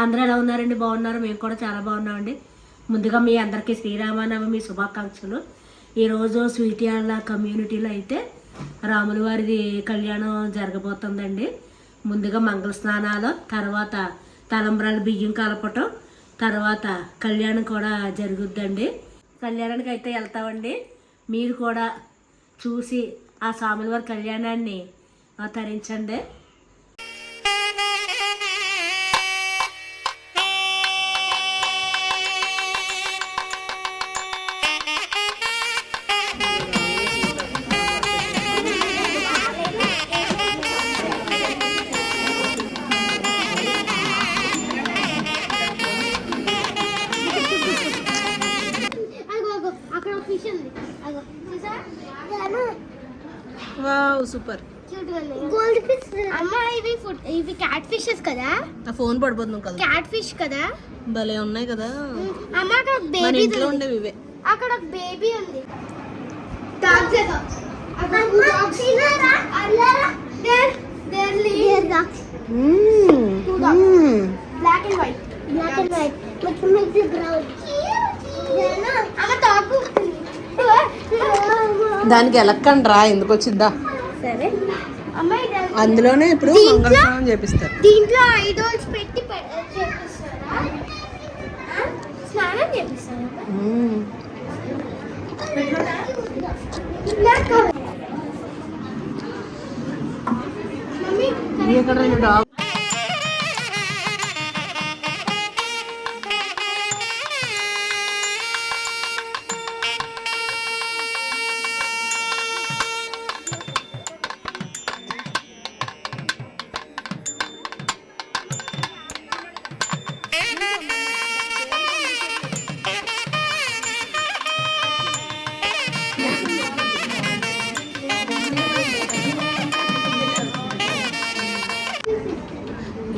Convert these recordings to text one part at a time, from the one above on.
అందరూ ఎలా ఉన్నారండి? బాగున్నారు? మేము కూడా చాలా బాగున్నామండి. ముందుగా మీ అందరికీ శ్రీరామనవమి శుభాకాంక్షలు. ఈరోజు స్వీట్యాల కమ్యూనిటీలో అయితే రాముల వారి కళ్యాణం జరగబోతుందండి. ముందుగా మంగళ స్నానాలు, తర్వాత తలంబ్రాలు బియ్యం కలపటం, తర్వాత కళ్యాణం కూడా జరుగుద్దండి. కళ్యాణానికి అయితే వెళ్తామండి. మీరు కూడా చూసి ఆ స్వాముల వారి కళ్యాణాన్ని తరించండి. Wow super. గోల్డ్ ఫిష్ అమ్మా, ఇవి క్యాట్ ఫిషెస్ కదా. ఆ ఫోన్ పడిపోతుంది కదా. క్యాట్ ఫిష్ కదా, భలే ఉన్నాయి కదా. అమ్మ అక్కడ బేబీ ఇంట్లో ఉండేవి ఇవే. అక్కడ బేబీ ఉంది. డాగ్స్ అక్కడ డాగ్స్ ఇలారా అల్లరా there dogs. Black and white with brown. అమ్మ డాగ్ దానికి ఎలక్కండి రా, ఎందుకు వచ్చిందా. సరే అందులోనే ఇప్పుడు మంగళస్నానం చేపిస్తారు. దీంట్లో ఐడల్స్ పెట్టి చేపిస్తారా? స్నానం చేపిస్తారా? డాగ్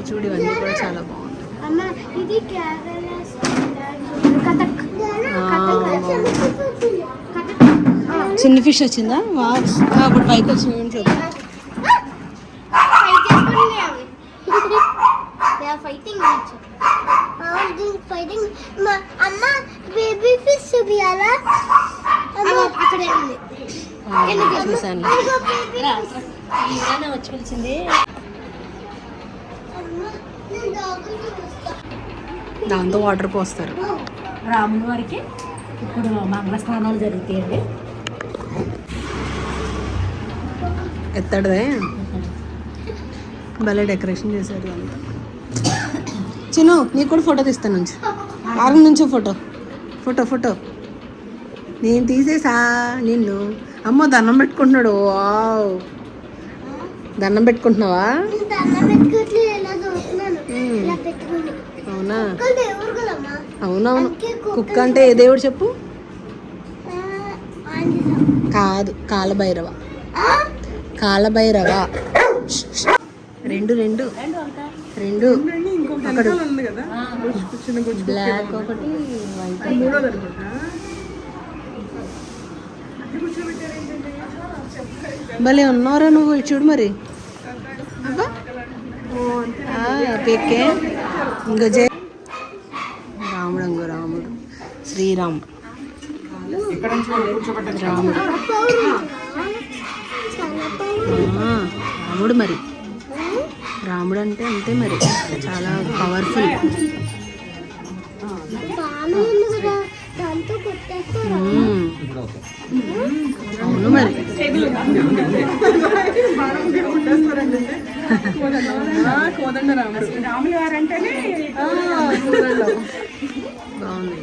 చూడు, ఇవన్నీ కూడా చాలా బాగుంది. అమ్మ ఇది కేరళ కథక్. చిన్న ఫిష్ వచ్చిందా? అప్పుడు పైకి వచ్చింది చూద్దాం. అమ్మ బేబీ ఫిష్ చూపియాలా? అక్కడే ఉంది. వచ్చి పిలిచింది. దాంతో వాటర్ పోస్తారు. రాముల వారికి ఇప్పుడు మంగళ స్నానాలు జరుగుతాయండి. ఎత్తడదే భలే డెకరేషన్ చేశారు అంతా. చిను, నీకు కూడా ఫోటో తీస్తాను. నుంచి ఆరు నుంచి ఫోటో ఫోటో ఫోటో నేను తీసేసా నిన్ను. అమ్మో దండం పెట్టుకుంటున్నాడు. వావ్, దండం పెట్టుకుంటున్నావా? అవునా? అవునవును. కుక్క అంటే ఏ దేవుడు చెప్పు? కాదు, కాలభైరవ. కాలభైరవ. రెండు రెండు రెండు అక్కడ బ్లాక్ ఒకటి వైట్. భలే ఉన్నారా నువ్వు. చూడు మరి. పేకే ఇంకో జయ రాముడు, ఇంకో రాముడు, శ్రీరాముడు, రాముడు, రాముడు. మరి రాముడు అంటే అంతే మరి, చాలా పవర్ఫుల్. అవును మరి. రాములు వారు అంటేనే బాగుంది.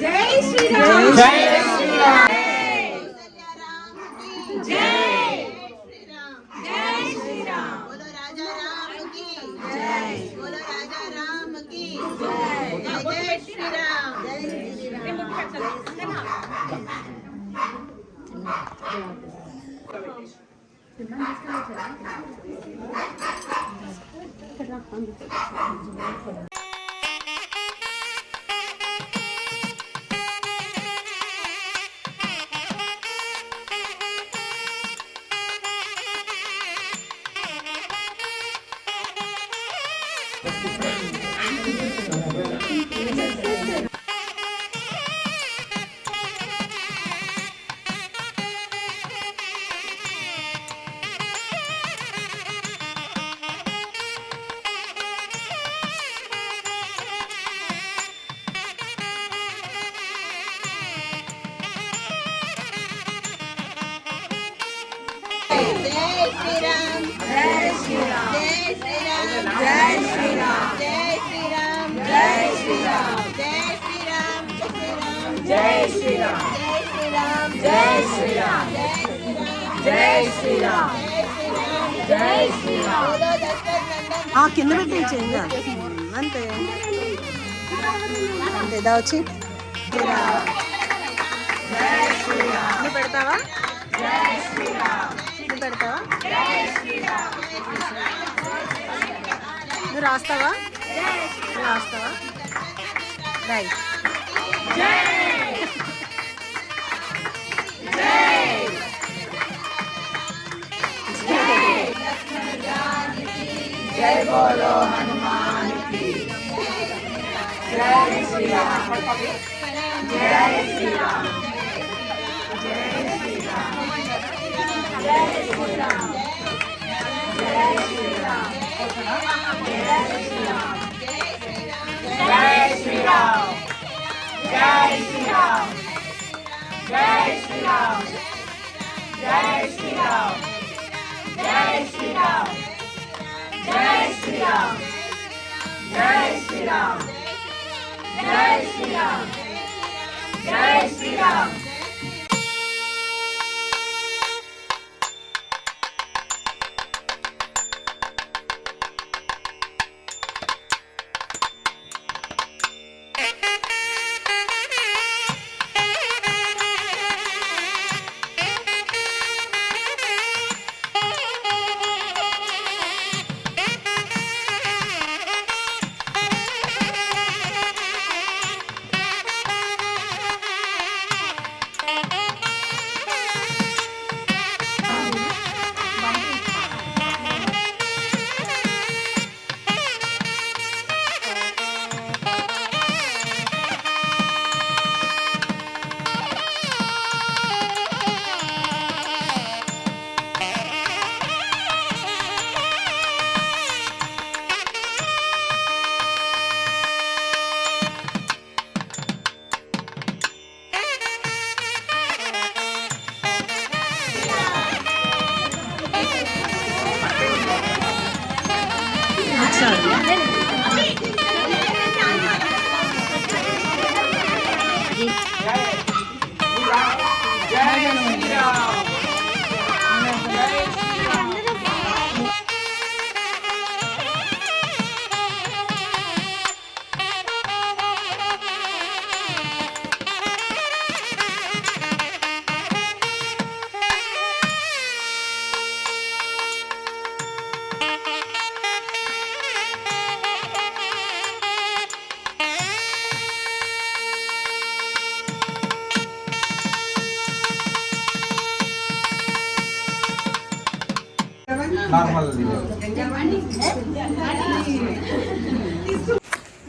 జై శ్రీరామ్. జై శ్రీరామ్. శ్రీరామ్ జై శ్రీరామ్ జై శ్రీరామ్ జై శ్రీరామ్ జై శ్రీరామ్ జై శ్రీరామ్ జై శ్రీరామ్ జై శ్రీరామ్ జై శ్రీరామ్ ఆ కింద పెట్టి చేయండి అంతే అంతే దా వచ్చి నువ్వు పెడతావా నువ్వు పెడతావా నువ్వు రాస్తావా నువ్వు రాస్తావా రాయ్ జై బోలో హనుమాన్ కి జై శ్రీరామ్ జై శ్రీరామ్ జై శ్రీరామ్ జై శ్రీరామ్ జై శ్రీరామ్ జై శ్రీరామ్ జై శ్రీరామ్ జై శ్రీరామ్ జై శ్రీరామ్ జై శ్రీరామ్ జై శ్రీరామ్ జై శ్రీరామ్ జై శ్రీరామ్ జై శ్రీరామ్ జై శ్రీరామ్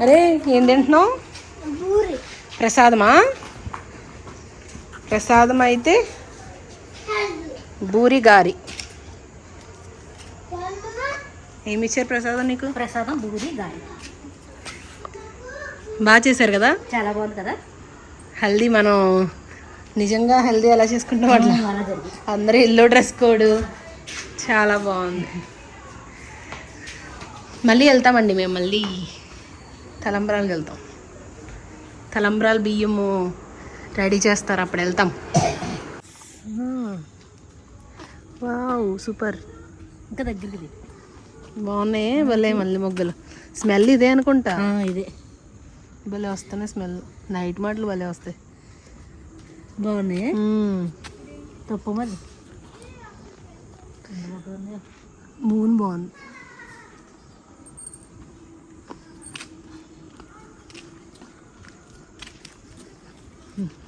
అరే ఏం తింటున్నావు ప్రసాదమా ప్రసాదం అయితే బూరి గారి ఏమి ఇచ్చారు ప్రసాదం నీకు ప్రసాదం బూరి గారి బాగా చేశారు కదా చాలా బాగుంది కదా హల్దీ మనం నిజంగా హల్దీ ఎలా చేసుకుంటాం అట్లా అందరూ ఎల్లో డ్రెస్ కోడ్ చాలా బాగుంది మళ్ళీ వెళ్తామండి మేము మళ్ళీ తలంబ్రాలకు వెళ్తాం తలంబ్రాలు బియ్యము రెడీ చేస్తారు అప్పుడు వెళ్తాం వావ్ సూపర్ ఇంకా దగ్గరికి బాగున్నాయి భలే మళ్ళీ మొగ్గలు స్మెల్ ఇదే అనుకుంటా ఇదే భలే వస్తున్నాయి స్మెల్ నైట్ మాటలు భలే వస్తాయి బాగున్నాయి తప్పు మరి మూన్ బాగుంది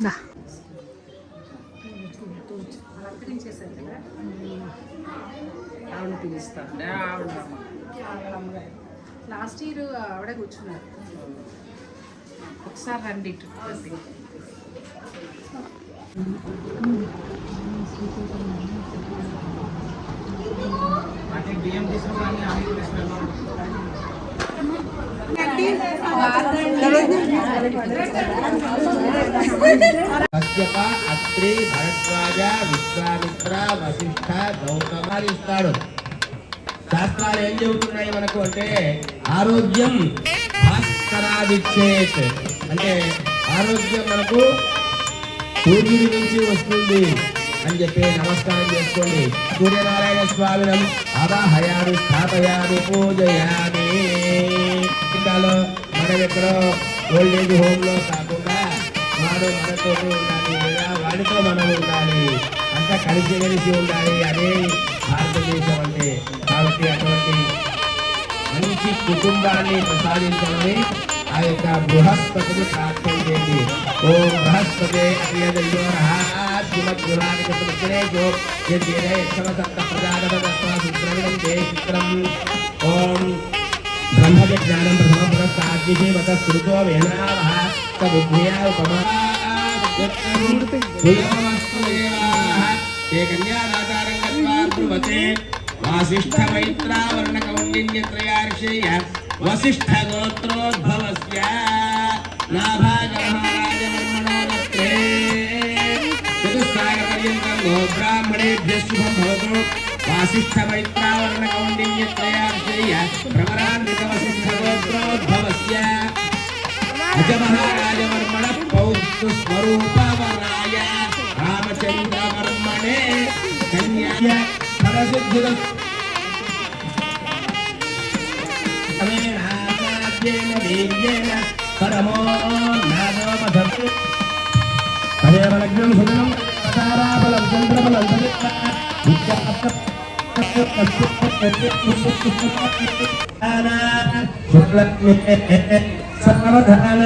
దా లాస్ట్ ఇయర్ ఆవిడే కూర్చున్నారు ఒకసారి రండి బియ్యం తీసుకుని కశ్యప అత్రి భరద్వాజ విశ్వామిత్ర వశిష్ఠ గౌతమాలు ఇస్తాడు. శాస్త్రాలు ఏం చెబుతున్నాయి మనకు అంటే ఆరోగ్యం భాస్కరాదిచ్చేత్ అంటే ఆరోగ్యం మనకు సూర్యుడి నుంచి వస్తుంది అని చెప్పి నమస్కారం చేసుకోండి. సూర్యనారాయణ స్వామినం అవాహయామి స్థాపయామి పూజయామి. మనం ఎక్కడో ఓల్డేజ్ హోమ్ లో కాకుండా వాడు మనతో ఉండాలి లేదా వాడితో మనం ఉండాలి, అంతా కలిసి ఉండాలి. అదే భారతదేశం అంటే. కాబట్టి అటువంటి మంచి కుటుంబాన్ని ప్రసాదించాలని ఆ యొక్క బృహస్పతిని ప్రార్థన చేయండి. ఓం బృహస్పతే ఓం బ్రహ్మజ్ఞానం ప్రథమ పురస్కాద్విషేవత శ్రుతో వేనావః తబుద్ధ్యా ఉపమా కన్యాదాతారం గత్వా బ్రువతే వాసిష్ఠ మైత్రావర్ణ కౌండిన్యత్రయార్షేయ వసిష్ఠ గోత్రోద్భవస్య నాభాగమహారాజవర్మణోరత్రే చతుస్సాగరపర్యంతం గో బ్రాహ్మణేభ్యः శుభం భవతు. వాసిష్ఠ మైత్రావర్ణ కౌండిన్యత్రయార్షేయ ప్రవరాన్విత వసిష్ఠ గోత్రోద్భవస్య అజమహారాజవర్మణ పౌత్ర స్వరూపవరాయ రామచంద్రవర్మణే కన్యాయ ఫలసిద్ధిద వీర్యేణ పరమో నాగోపధం తదేవ లగ్నం సుగనం తారాబలం చంద్రబలం సర్వధాన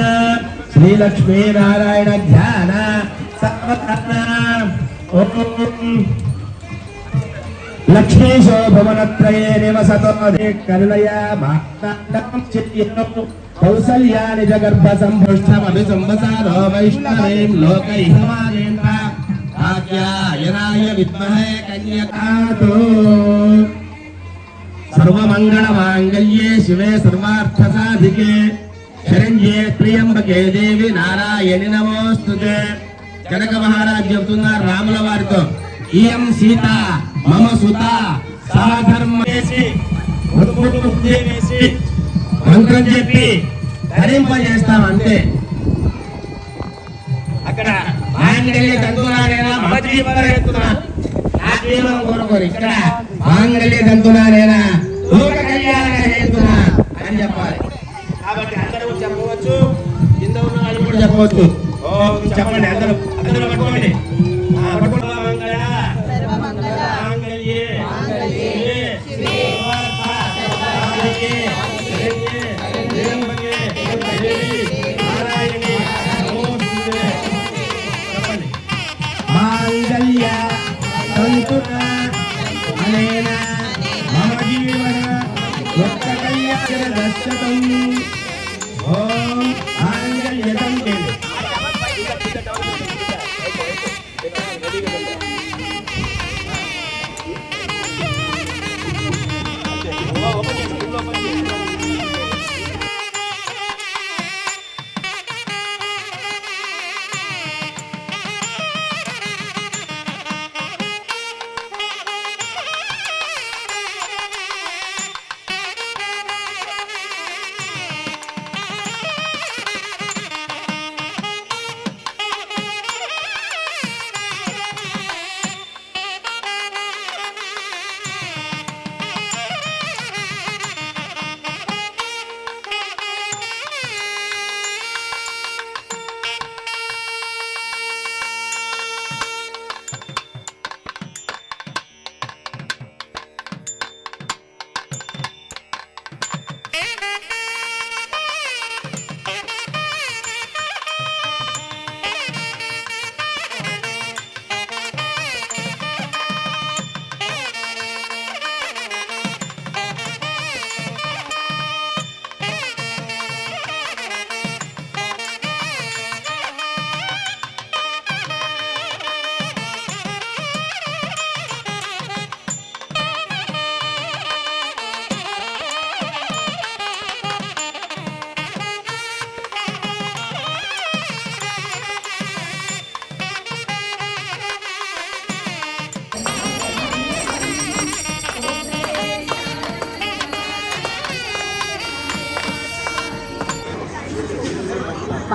శ్రీలక్ష్మీ నారాయణ ధ్యాన సర్వధాన. ఓం లక్ష్మీశో భవనత్రయే నివసతో కరుణయా మాతాండం చిత్యం కౌసల్యా నిజ గర్భ సంభృష్టమభి సంవసారో వైష్ణవేం లోకైహమానేంద్ర ఆజ్ఞాయనాయ విద్మహే కన్యకాతో. సర్వమంగళ మాంగళ్యే శివే సర్వార్థ సాధికే శరణ్యే త్ర్యంబకే దేవి నారాయణి నమోస్తుతే. జనక మహారాజ్ చెబుతున్నారు రాముల వారితో, ఇయం సీత మమ సుత సహధర్మేసి మంత్రం చెప్పి ధరింపజేస్తాం అంతే. అక్కడ మాంగళ్య తంతునానేనా మమ జీవన నా జీవనం కోరుకోరు. ఇక్కడ మాంగళ్య తంతునానేనా లోక కళ్యాణ హేతున అని చెప్పాలి. కాబట్టి అందరూ చెప్పవచ్చు, కింద ఉన్న వాళ్ళు కూడా చెప్పవచ్చు. చెప్పండి అందరూ అందరూ పట్టుకోండి. మాంగళ్య తంతునా అనేన మమ జీవన లోక కళ్యాణ దశతం. ఓం మాంగళ్య తంతే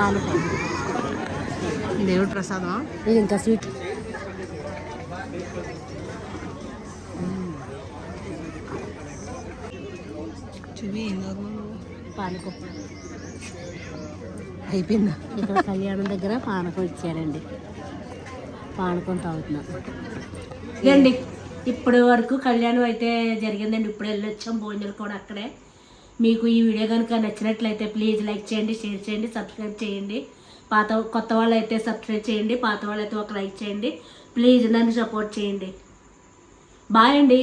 పానకం. దేవుడి ప్రసాదమా? ఇది ఇంకా స్వీట్. చూపి పానకం అయిపోయిందా? ఇక్కడ కళ్యాణం దగ్గర పానకం ఇచ్చారండి. పానకం తాగుతున్నా. ఇదండి ఇప్పటి వరకు కళ్యాణం అయితే జరిగిందండి. ఇప్పుడు వెళ్ళొచ్చాం భోజనాలు కూడా అక్కడే. మీకు ఈ వీడియో కనుక నచ్చినట్లయితే ప్లీజ్ లైక్ చేయండి, షేర్ చేయండి, సబ్స్క్రైబ్ చేయండి. కొత్త వాళ్ళు అయితే సబ్స్క్రైబ్ చేయండి, పాత వాళ్ళు అయితే ఒక లైక్ చేయండి. ప్లీజ్ నన్ను సపోర్ట్ చేయండి. బాయ్ అండి.